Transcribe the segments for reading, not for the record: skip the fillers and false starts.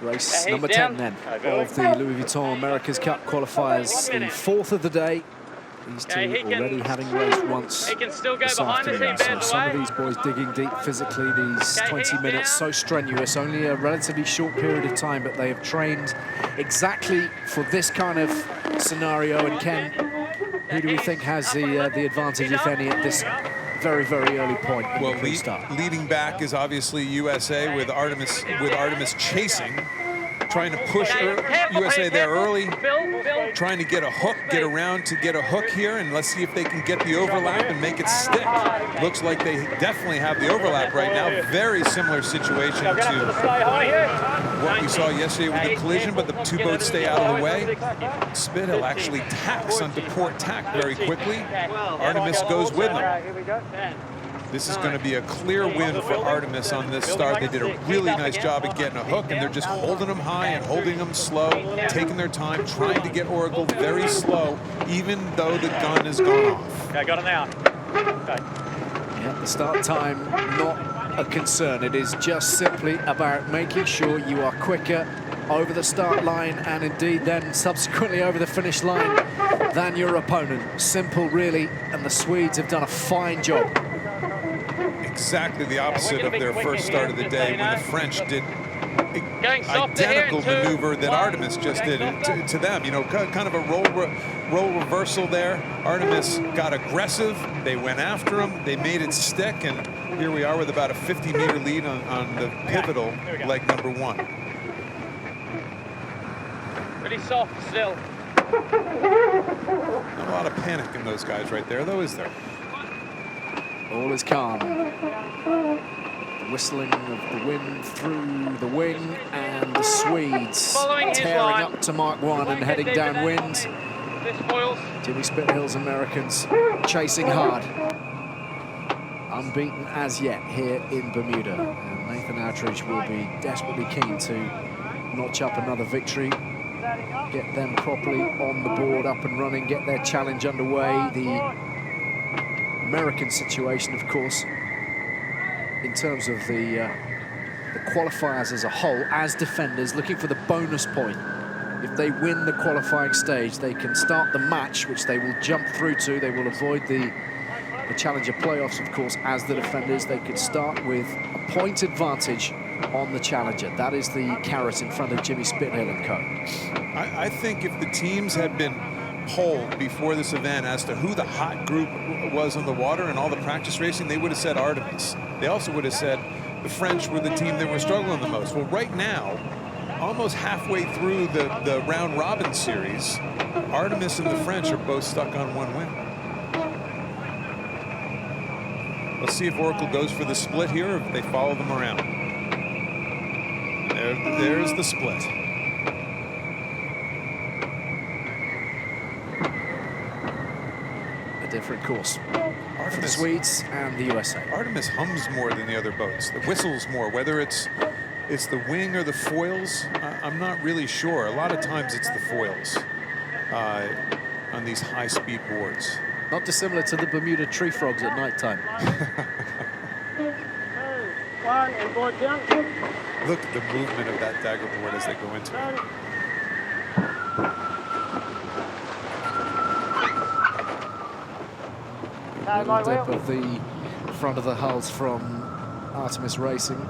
Race number 10 then of the Louis Vuitton America's Cup qualifiers, the fourth of the day. These two already having raced once this afternoon. So some of these boys digging deep physically, these 20 minutes, so strenuous, only a relatively short period of time, but they have trained exactly for this kind of scenario. And Ken, who do we think has the advantage, if any, at this very, very early point? Well, leading back is obviously USA with Artemis chasing, trying to push USA there early, trying to get a hook, get around to get a hook here, and let's see if they can get the overlap and make it stick. Looks like they definitely have the overlap right now. Very similar situation to what we saw yesterday with the collision, but the two boats stay out of the way. Spithill actually tacks onto port tack very quickly. Artemis goes with them. This is going to be a clear win for Artemis on this start. They did a really nice job at getting a hook, and they're just holding them high and holding them slow, taking their time, trying to get Oracle very slow, even though the gun has gone off. Okay, got it now. Okay. Yeah, the start time, not a concern. It is just simply about making sure you are quicker over the start line and indeed then subsequently over the finish line than your opponent. Simple, really, and the Swedes have done a fine job. Exactly the opposite of their first start of the day when the French did identical maneuver that Artemis just did to them. You know, kind of a role reversal there. Artemis got aggressive. They went after him. They made it stick, and here we are with about a 50-meter lead on the pivotal leg number 1. Pretty soft still. Not a lot of panic in those guys right there, though, is there? All is calm. The whistling of the wind through the wing, and the Swedes tearing up to Mark 1 and heading downwind. Jimmy Spithill's Americans chasing hard. Unbeaten as yet here in Bermuda. And Nathan Outridge will be desperately keen to notch up another victory, get them properly on the board, up and running, get their challenge underway. The American situation, of course, in terms of the qualifiers as a whole, as defenders, looking for the bonus point. If they win the qualifying stage, they can start the match, which they will jump through to. They will avoid the Challenger playoffs, of course, as the defenders. They could start with a point advantage on the Challenger. That is the carrot in front of Jimmy Spithill and co. I think if the teams had been polled before this event as to who the hot group was on the water and all the practice racing, they would have said Artemis. They also would have said the French were the team that were struggling the most. Well, right now, almost halfway through the round robin series, Artemis and the French are both stuck on 1 win. Let's see if Oracle goes for the split here, or if they follow them around. There's the split. Different course for the Swedes and the USA. Artemis hums more than the other boats. The whistles more, whether it's the wing or the foils, I'm not really sure. A lot of times it's the foils on these high-speed boards. Not dissimilar to the Bermuda tree frogs at night time. Look at the movement of that dagger board as they go into it. A little dip of the front of the hulls from Artemis Racing.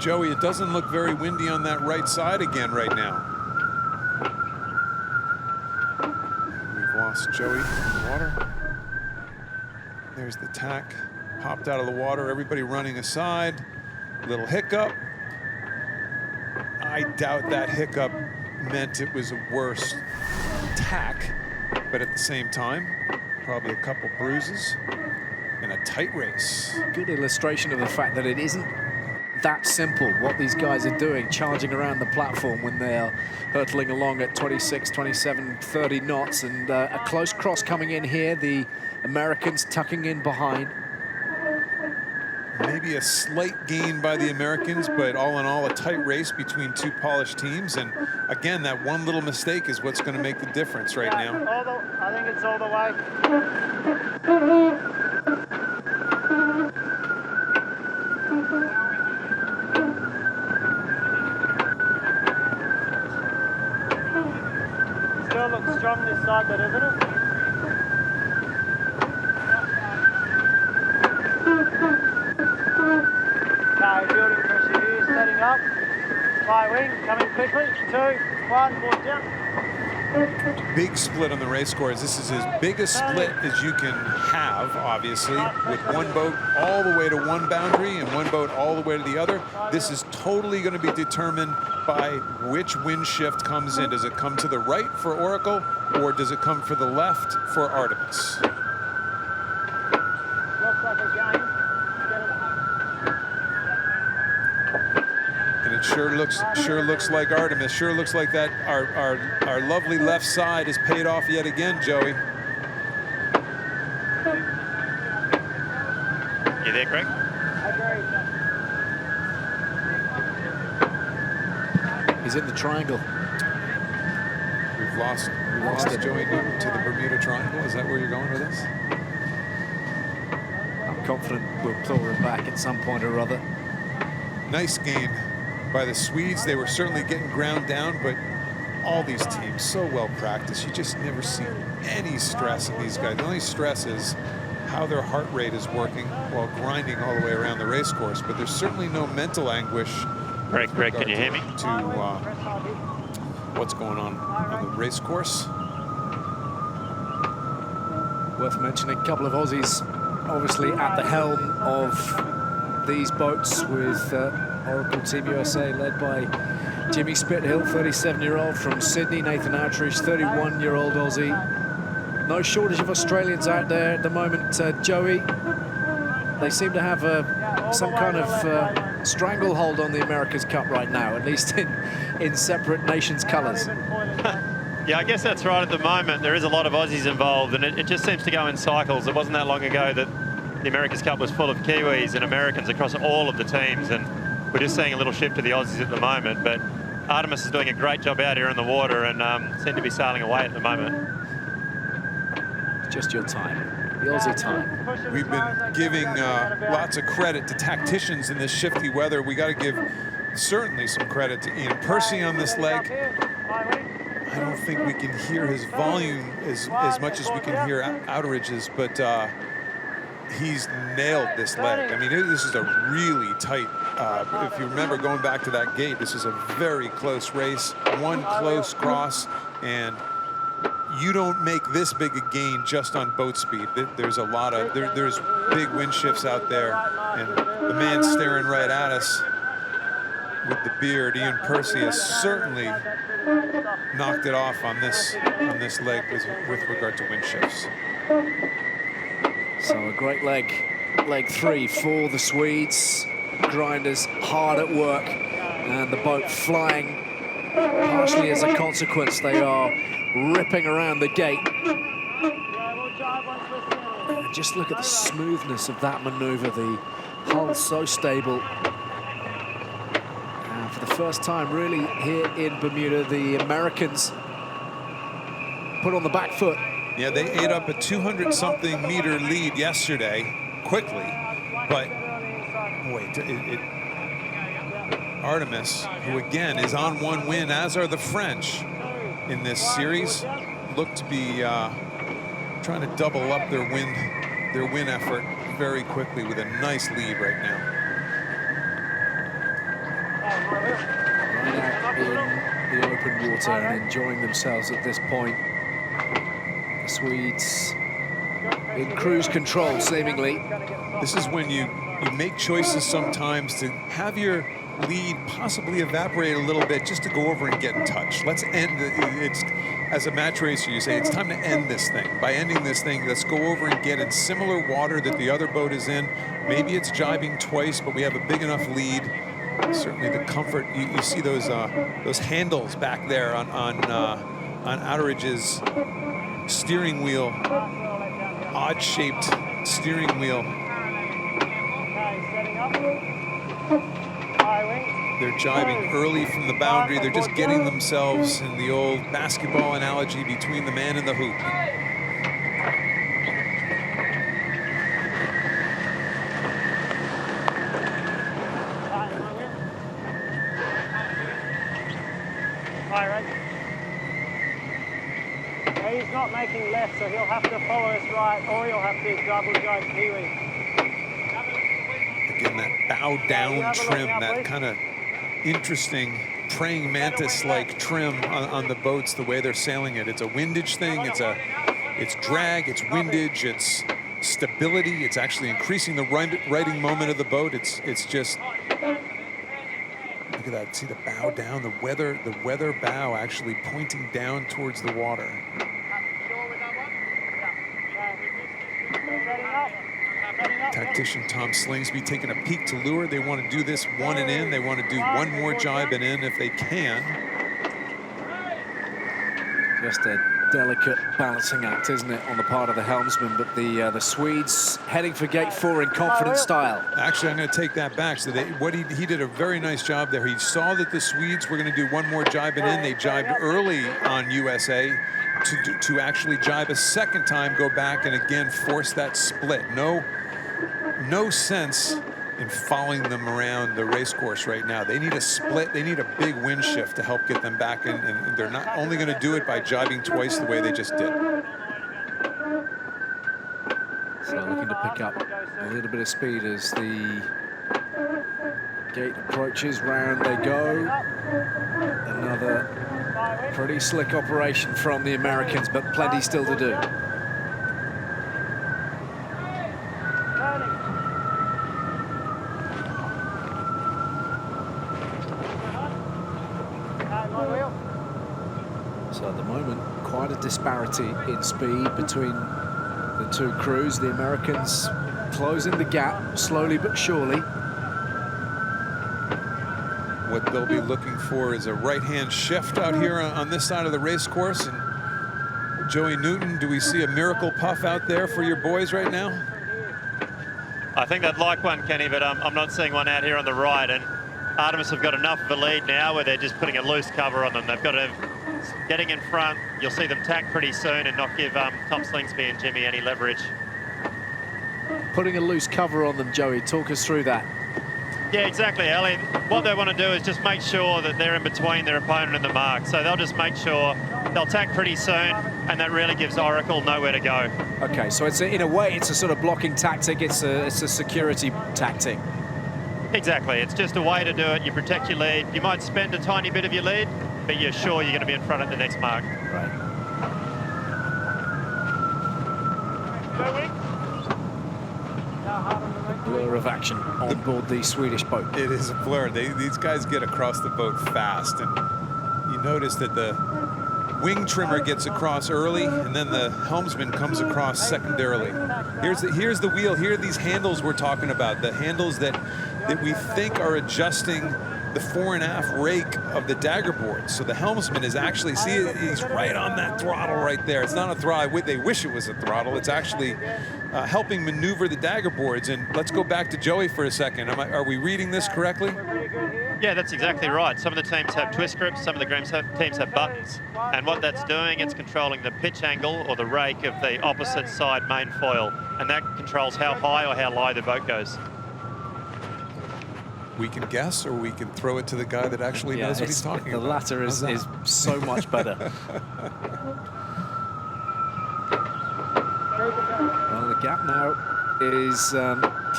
Joey, it doesn't look very windy on that right side again right now. We've lost Joey in the water. There's the tack, popped out of the water, everybody running aside. Little hiccup. I doubt that hiccup meant it was a worse tack, but at the same time, probably a couple bruises and a tight race. Good illustration of the fact that it isn't that simple what these guys are doing, charging around the platform when they are hurtling along at 26, 27, 30 knots, and a close cross coming in here. The Americans tucking in behind. Maybe a slight gain by the Americans, but all in all, a tight race between two polished teams. And again, that one little mistake is what's going to make the difference right now. I think it's all the way. looks strong this side, but isn't it? Okay, building pressure here, setting up. Fly wing, coming quickly. 2, 1, more down. Big split on the race course. This is as big a split as you can have, obviously, with one boat all the way to one boundary and one boat all the way to the other. This is totally going to be determined by which wind shift comes in. Does it come to the right for Oracle, or does it come for the left for Artemis? Looks like a game. And it sure looks like Artemis. Sure looks like that our lovely left side is paid off yet again, Joey. You there, Greg? He's in the triangle. We've lost Joey Newton to the Bermuda Triangle. Is that where you're going with this? I'm confident we'll claw him back at some point or other. Nice game by the Swedes. They were certainly getting ground down, but all these teams so well practiced. You just never see any stress in these guys. The only stress is how their heart rate is working while grinding all the way around the race course. But there's certainly no mental anguish. Greg, can you hear me? To what's going on the race course. Worth mentioning, a couple of Aussies obviously at the helm of these boats with Oracle Team USA led by Jimmy Spithill, 37-year-old from Sydney, Nathan Outridge, 31-year-old Aussie. No shortage of Australians out there at the moment, Joey. They seem to have some kind of stranglehold on the America's Cup right now, at least in separate nations' colours. Yeah, I guess that's right at the moment. There is a lot of Aussies involved, and it just seems to go in cycles. It wasn't that long ago that the America's Cup was full of Kiwis and Americans across all of the teams, and we're just seeing a little shift to the Aussies at the moment. But Artemis is doing a great job out here in the water and seem to be sailing away at the moment. It's just your time, the Aussie time. We've been giving lots of credit to tacticians in this shifty weather. We got to give certainly some credit to Ian Percy on this leg. I don't think we can hear his volume as much as we can hear Outridge's, but he's nailed this leg. I mean, this is a really tight, if you remember going back to that gate, this is a very close race, one close cross, and you don't make this big a gain just on boat speed. There's a lot of, there's big wind shifts out there, and the man staring right at us with the beard, Ian Percy, has certainly knocked it off on this leg with regard to wind shifts. So a great leg 3 for the Swedes. Grinders hard at work, and the boat flying partially as a consequence. They are ripping around the gate. And just look at the smoothness of that maneuver. The hull so stable. And for the first time really here in Bermuda, the Americans put on the back foot. Yeah, they ate up a 200-something meter lead yesterday, quickly, but wait, Artemis, who again is on one win, as are the French in this series, look to be trying to double up their win effort very quickly with a nice lead right now. Right out in the open water and enjoying themselves at this point. The Swedes in cruise control, seemingly. This is when you make choices sometimes to have your lead possibly evaporate a little bit just to go over and get in touch. Let's end it's as a match racer, you say it's time to end this thing. By ending this thing, let's go over and get in similar water that the other boat is in. Maybe it's jibing twice, but we have a big enough lead. Certainly the comfort, you see those handles back there on Outridge's steering wheel, odd-shaped steering wheel. They're jibing early from the boundary. They're just getting themselves, in the old basketball analogy, between the man and the hoop. he's not making left, so he'll have to follow us right, or he'll have to double jibe Kiwi. Again, that bow down trim, that kind of interesting praying mantis-like trim on the boats, the way they're sailing it. It's a windage thing, it's drag, it's windage, it's stability, it's actually increasing the righting moment of the boat. It's just, look at that, see the bow down, the weather bow actually pointing down towards the water. Tactician Tom Slingsby taking a peek to lure. They want to do this one and in. They want to do one more jibe and in if they can. Just a delicate balancing act, isn't it, on the part of the helmsman? But the Swedes heading for gate 4 in confident style. Actually, I'm going to take that back. So he did a very nice job there. He saw that the Swedes were going to do one more jibe and in. They jibed early on USA to actually jibe a second time, go back and again force that split. No sense in following them around the race course right now. They need a split. They need a big wind shift to help get them back in, and they're not only going to do it by jibing twice the way they just did. So looking to pick up a little bit of speed as the gate approaches. Round they go. Another pretty slick operation from the Americans, but plenty still to do. So at the moment, quite a disparity in speed between the two crews. The Americans closing the gap slowly but surely. What they'll be looking for is a right-hand shift out here on this side of the race course. And Joey Newton, do we see a miracle puff out there for your boys right now? I think they'd like one, Kenny, but I'm not seeing one out here on the right. And Artemis have got enough of a lead now where they're just putting a loose cover on them. They've got to, getting in front, you'll see them tack pretty soon and not give Tom Slingsby and Jimmy any leverage. Putting a loose cover on them, Joey. Talk us through that. Yeah, exactly, Ali. What they want to do is just make sure that they're in between their opponent and the mark. So they'll just make sure they'll tack pretty soon, and that really gives Oracle nowhere to go. Okay, so it's in a way, it's a sort of blocking tactic. It's a security tactic. Exactly. It's just a way to do it. You protect your lead. You might spend a tiny bit of your lead, but you're sure you're going to be in front at the next mark. Right. Blur of action on board the Swedish boat. It is a blur. These guys get across the boat fast, and you notice that the wing trimmer gets across early, and then the helmsman comes across secondarily. Here's the wheel. Here are these handles we're talking about. The handles that we think are adjusting the fore and aft rake of the dagger board. So the helmsman is actually, see, he's right on that throttle right there. It's not a throttle. They wish it was a throttle. It's actually helping maneuver the dagger boards. And let's go back to Joey for a second. Are we reading this correctly? Yeah, that's exactly right. Some of the teams have twist grips, some of the teams have buttons. And what that's doing, it's controlling the pitch angle or the rake of the opposite side main foil. And that controls how high or how low the boat goes. We can guess, or we can throw it to the guy that actually knows what he's talking about. The latter is so much better. Well, the gap now is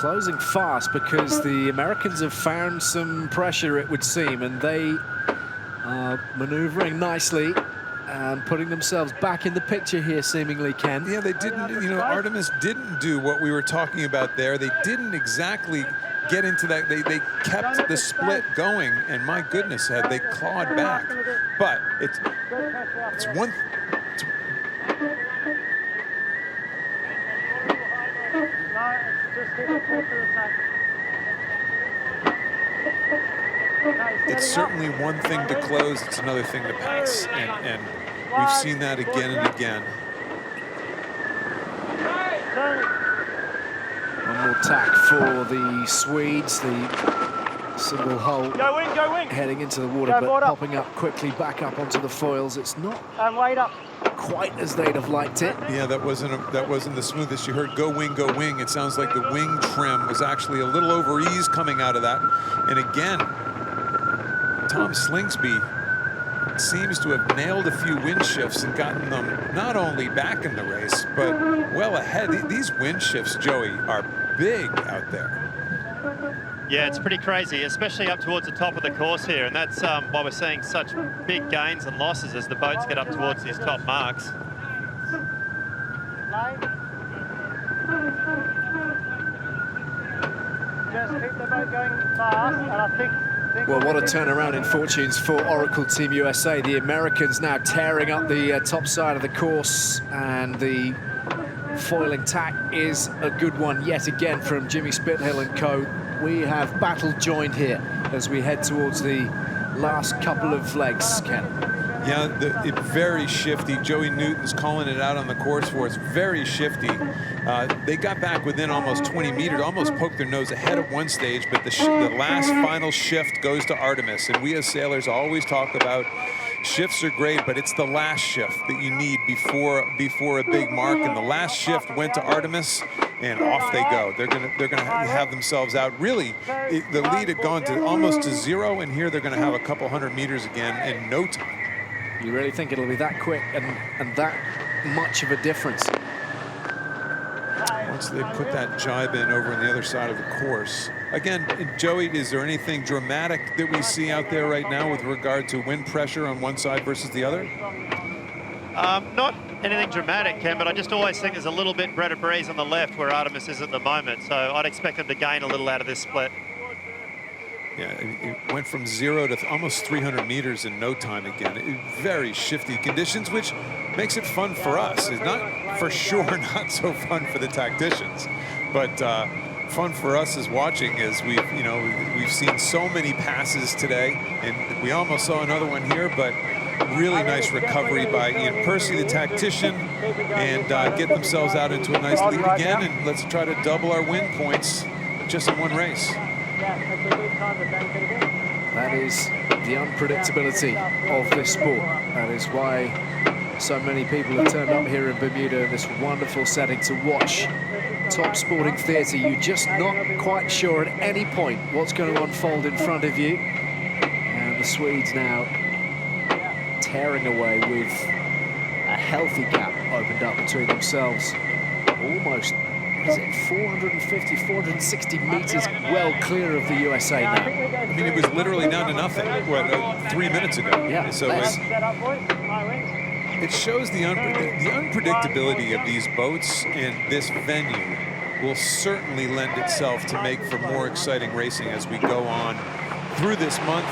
closing fast because the Americans have found some pressure, it would seem, and they are maneuvering nicely and putting themselves back in the picture here, seemingly, Ken. Yeah, they didn't, you know, Artemis didn't do what we were talking about there. They didn't exactly get into that. They kept the split going, and my goodness, had they clawed back. But it's one. It's certainly one thing to close, it's another thing to pass, and we've seen that again and again. One more tack for the Swedes, the single hull heading into the water, but popping up quickly back up onto the foils. It's not quite as they'd have liked it. Yeah, that wasn't the smoothest. You heard go wing, go wing. It sounds like the wing trim was actually a little over ease coming out of that. And again, Tom Slingsby seems to have nailed a few wind shifts and gotten them not only back in the race, but well ahead. These wind shifts, Joey, are big out there. Yeah, it's pretty crazy, especially up towards the top of the course here. And that's why we're seeing such big gains and losses as the boats get up towards these top marks. Just keep the boat going fast, and I think Well, what a turnaround in fortunes for Oracle Team USA. The Americans now tearing up the top side of the course, and the foiling tack is a good one yet again from Jimmy Spithill and co. We have battle joined here as we head towards the last couple of legs, Ken. Yeah, it's very shifty. Joey Newton's calling it out on the course for us. Very shifty. They got back within almost 20 meters, almost poked their nose ahead of one stage, but the last final shift goes to Artemis. And we as sailors always talk about shifts are great, but it's the last shift that you need before a big mark. And the last shift went to Artemis, and off they go. They're gonna have themselves out. Really, the lead had gone to almost to zero, and here they're gonna have a couple hundred meters again in no time. You really think it'll be that quick and that much of a difference? Once they put that jibe in over on the other side of the course. Again, Joey, is there anything dramatic that we see out there right now with regard to wind pressure on one side versus the other? Not anything dramatic, Ken, but I just always think there's a little bit better breeze on the left where Artemis is at the moment. So I'd expect them to gain a little out of this split. Yeah, it went from 0 to almost 300 meters in no time again. Very shifty conditions, which makes it fun for us. It's not, for sure, not so fun for the tacticians, but fun for us as watching as we've seen so many passes today, and we almost saw another one here, but really nice recovery by Ian Percy, the tactician, and get themselves out into a nice lead again, and let's try to double our win points just in one race. That is the unpredictability of this sport. That is why so many people have turned up here in Bermuda in this wonderful setting to watch top sporting theatre. You're just not quite sure at any point what's going to unfold in front of you. And the Swedes now tearing away with a healthy gap opened up between themselves. Almost, is it 450, 460 meters well clear of the USA now. I mean, it was literally down to nothing, 3 minutes ago. Yeah, so it shows the unpredictability of these boats, and this venue will certainly lend itself to make for more exciting racing as we go on through this month.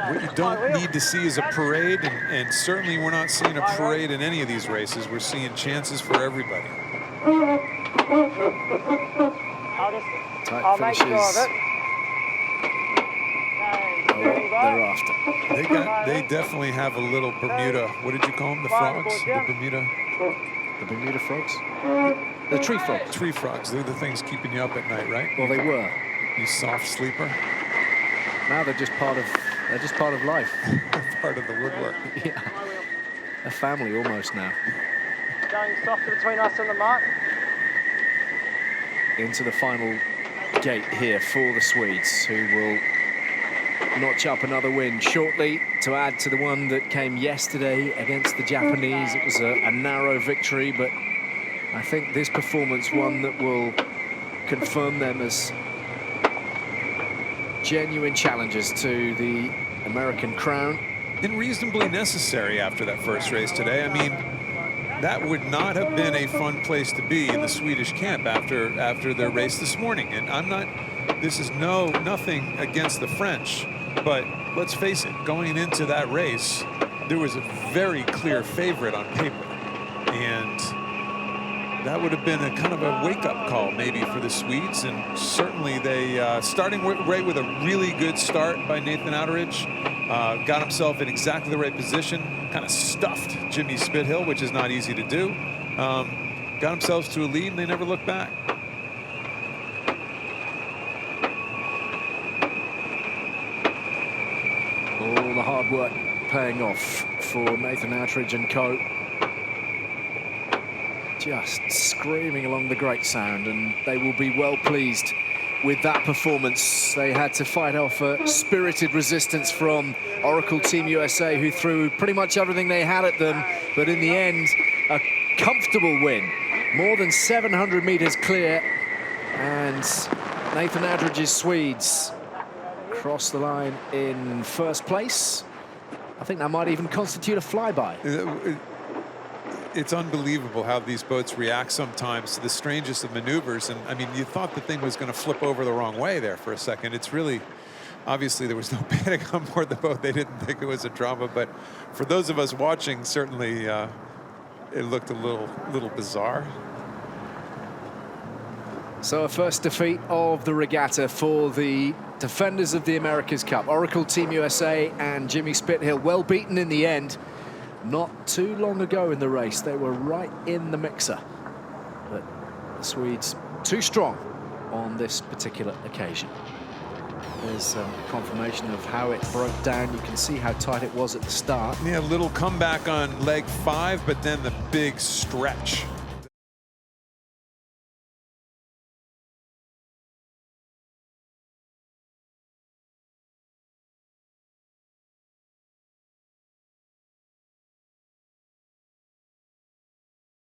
What you don't need to see is a parade, and certainly we're not seeing a parade in any of these races. We're seeing chances for everybody. Tight finishes. They're after. They definitely have a little Bermuda. What did you call them? The frogs? The Bermuda frogs? The tree frogs. Tree frogs. They're the things keeping you up at night, right? Well, they were. You soft sleeper. Now they're just part of life. Part of the woodwork. Yeah. A family almost now. Going softer between us and the mark. Into the final gate here for the Swedes, who will notch up another win shortly to add to the one that came yesterday against the Japanese. It was a narrow victory, but I think this performance, one that will confirm them as genuine challengers to the American crown. And reasonably necessary after that first race today. I mean, that would not have been a fun place to be in the Swedish camp after their race this morning. And this is nothing against the French, but let's face it, going into that race, there was a very clear favorite on paper. And that would have been a kind of a wake-up call maybe for the Swedes, and certainly they, starting right with a really good start by Nathan Outteridge, got himself in exactly the right position, kind of stuffed Jimmy Spithill, which is not easy to do, got themselves to a lead, and they never looked back. All the hard work paying off for Nathan Outteridge and co. Just screaming along the great sound, and they will be well pleased with that performance. They had to fight off a spirited resistance from Oracle Team USA, who threw pretty much everything they had at them, but in the end, a comfortable win. More than 700 meters clear, and Nathan Adridge's Swedes cross the line in first place. I think that might even constitute a flyby. It's unbelievable how these boats react sometimes to the strangest of maneuvers. And I mean, you thought the thing was going to flip over the wrong way there for a second. It's really, obviously there was no panic on board the boat. They didn't think it was a drama, but for those of us watching, certainly it looked a little bizarre. So a first defeat of the regatta for the defenders of the America's Cup. Oracle Team USA and Jimmy Spithill, well beaten in the end. Not too long ago in the race, they were right in the mixer. But the Swedes too strong on this particular occasion. There's confirmation of how it broke down. You can see how tight it was at the start. Yeah, a little comeback on leg 5, but then the big stretch.